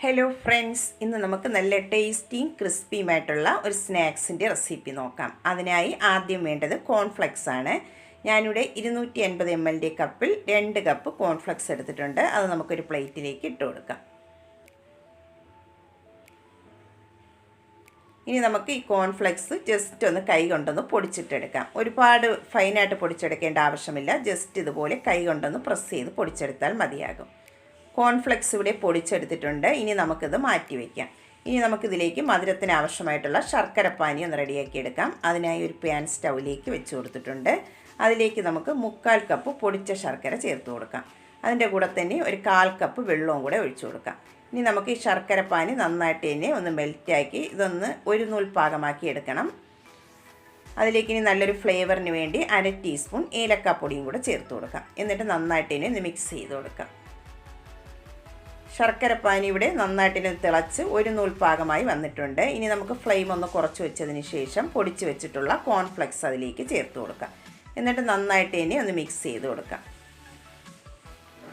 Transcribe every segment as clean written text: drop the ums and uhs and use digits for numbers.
Hello friends, ഇന്ന് നമുക്ക് നല്ല ടേസ്റ്റിയും ക്രിസ്പിയുമായിട്ടുള്ള ഒരു സ്നാക്സിൻ്റെ റെസിപ്പി നോക്കാം. അതിനായി ആദ്യം വേണ്ടത് കോൺഫ്ലെക്സ് ആണ്. ഞാനിവിടെ 250 ml കപ്പിൽ 2 കപ്പ് കോൺഫ്ലെക്സ് എടുത്തിട്ടുണ്ട്. അത് നമുക്കൊരു പ്ലേറ്റിലേക്ക് ഇട്ട് കൊടുക്കാം. ഇനി നമുക്ക് ഈ കോൺഫ്ലെക്സ് ജസ്റ്റ് ഒന്ന് കൈ കൊണ്ടൊന്ന് പൊടിച്ചിട്ടെടുക്കാം. ഒരുപാട് ഫൈനായിട്ട് പൊടിച്ചെടുക്കേണ്ട ആവശ്യമില്ല. ജസ്റ്റ് ഇതുപോലെ കൈ കൊണ്ടൊന്ന് പ്രസ് ചെയ്ത് പൊടിച്ചെടുത്താൽ മതിയാകും. കോൺഫ്ലെക്സ് ഇവിടെ പൊടിച്ചെടുത്തിട്ടുണ്ട്. ഇനി നമുക്കിത് മാറ്റി വയ്ക്കാം. ഇനി നമുക്കിതിലേക്ക് മധുരത്തിന് ആവശ്യമായിട്ടുള്ള ശർക്കരപ്പാനി ഒന്ന് റെഡിയാക്കി എടുക്കാം. അതിനായി ഒരു പാൻ സ്റ്റൗവിലേക്ക് വെച്ച് കൊടുത്തിട്ടുണ്ട്. അതിലേക്ക് നമുക്ക് 1/4 കപ്പ് പൊടിച്ച ശർക്കര ചേർത്ത് കൊടുക്കാം. അതിൻ്റെ കൂടെ തന്നെ ഒരു 1/4 കപ്പ് വെള്ളവും കൂടെ ഒഴിച്ചു കൊടുക്കാം. ഇനി നമുക്ക് ഈ ശർക്കരപ്പാനി നന്നായിട്ട് തന്നെ ഒന്ന് മെൽറ്റാക്കി ഇതൊന്ന് ഒരു നൂൽ പാകമാക്കി എടുക്കണം. അതിലേക്ക് ഇനി നല്ലൊരു ഫ്ലേവറിന് വേണ്ടി 1/2 ടീസ്പൂൺ ഏലക്കാപ്പൊടിയും കൂടെ ചേർത്ത് കൊടുക്കാം. എന്നിട്ട് നന്നായിട്ട് തന്നെ ഒന്ന് മിക്സ് ചെയ്ത് കൊടുക്കാം. ശർക്കരപ്പാനി ഇവിടെ നന്നായിട്ട് തിളച്ച് ഒരു നൂൽ പാകമായി വന്നിട്ടുണ്ട്. ഇനി നമുക്ക് ഫ്ലെയിം ഒന്ന് കുറച്ച് വെച്ചതിന് ശേഷം പൊടിച്ച് വെച്ചിട്ടുള്ള കോൺഫ്ലെക്സ് അതിലേക്ക് ചേർത്ത് കൊടുക്കാം. എന്നിട്ട് നന്നായിട്ട് തന്നെ ഒന്ന് മിക്സ് ചെയ്ത് കൊടുക്കാം.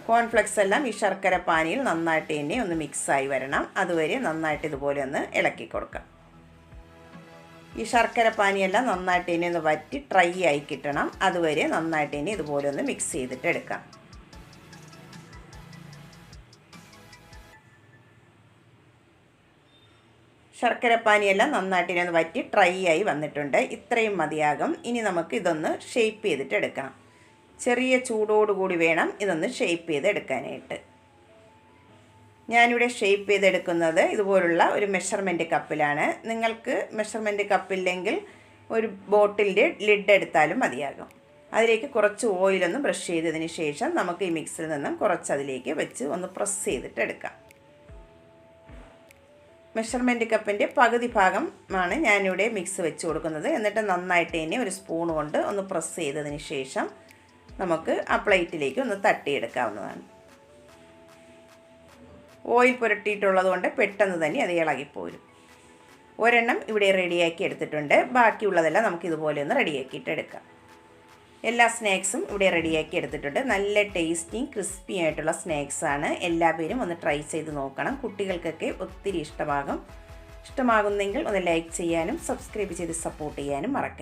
കോൺഫ്ലെക്സ് എല്ലാം ഈ ശർക്കരപ്പാനിയിൽ നന്നായിട്ട് തന്നെ ഒന്ന് മിക്സായി വരണം. അതുവരെ നന്നായിട്ട് ഇതുപോലെ ഒന്ന് ഇളക്കി കൊടുക്കാം. ഈ ശർക്കരപ്പാനിയെല്ലാം നന്നായിട്ട് തന്നെ ഒന്ന് വറ്റി ഡ്രൈ ആയി കിട്ടണം. അതുവരെ നന്നായിട്ട് തന്നെ ഇതുപോലെ ഒന്ന് മിക്സ് ചെയ്തിട്ട് എടുക്കാം. ശർക്കരപ്പാനിയെല്ലാം നന്നായിട്ട് ഒന്ന് വറ്റി ഡ്രൈ ആയി വന്നിട്ടുണ്ട്. ഇത്രയും മതിയാകും. ഇനി നമുക്ക് ഇതൊന്ന് ഷേപ്പ് ചെയ്തിട്ട് എടുക്കണം. ചെറിയ ചൂടോടുകൂടി വേണം ഇതൊന്ന് ഷേപ്പ് ചെയ്ത് എടുക്കാനായിട്ട്. ഞാനിവിടെ ഷേപ്പ് ചെയ്തെടുക്കുന്നത് ഇതുപോലുള്ള ഒരു മെഷർമെൻറ്റ് കപ്പിലാണ്. നിങ്ങൾക്ക് മെഷർമെൻറ്റ് കപ്പില്ലെങ്കിൽ ഒരു ബോട്ടിലിൻ്റെ ലിഡ് എടുത്താലും മതിയാകും. അതിലേക്ക് കുറച്ച് ഓയിലൊന്ന് ബ്രഷ് ചെയ്തതിന് ശേഷം നമുക്ക് ഈ മിക്സിൽ നിന്നും കുറച്ച് അതിലേക്ക് വെച്ച് ഒന്ന് പ്രസ് ചെയ്തിട്ട് എടുക്കാം. മെഷർമെൻറ്റ് കപ്പിൻ്റെ പകുതി ഭാഗമാണ് ഞാനിവിടെ മിക്സ് വെച്ച് കൊടുക്കുന്നത്. എന്നിട്ട് നന്നായിട്ട് തന്നെ ഒരു സ്പൂൺ കൊണ്ട് ഒന്ന് പ്രസ് ചെയ്തതിന് ശേഷം നമുക്ക് ആ പ്ലേറ്റിലേക്ക് ഒന്ന് തട്ടിയെടുക്കാവുന്നതാണ്. ഓയിൽ പുരട്ടിയിട്ടുള്ളത് കൊണ്ട് പെട്ടെന്ന് തന്നെ അത് ഇളകിപ്പോരും. ഒരെണ്ണം ഇവിടെ റെഡിയാക്കി എടുത്തിട്ടുണ്ട്. ബാക്കിയുള്ളതെല്ലാം നമുക്ക് ഇതുപോലെ ഒന്ന് റെഡിയാക്കിയിട്ട് എടുക്കാം. എല്ലാ സ്നാക്സും ഇവിടെ റെഡിയാക്കി എടുത്തിട്ടുണ്ട്. നല്ല ടേസ്റ്റിയും ക്രിസ്പി ആയിട്ടുള്ള സ്നാക്സാണ്. എല്ലാവരും ഒന്ന് ട്രൈ ചെയ്ത് നോക്കണം. കുട്ടികൾക്കൊക്കെ ഒത്തിരി ഇഷ്ടമാകുന്നെങ്കിൽ ഒന്ന് ലൈക്ക് ചെയ്യാനും സബ്സ്ക്രൈബ് ചെയ്ത് സപ്പോർട്ട് ചെയ്യാനും മറക്കല്ലേ.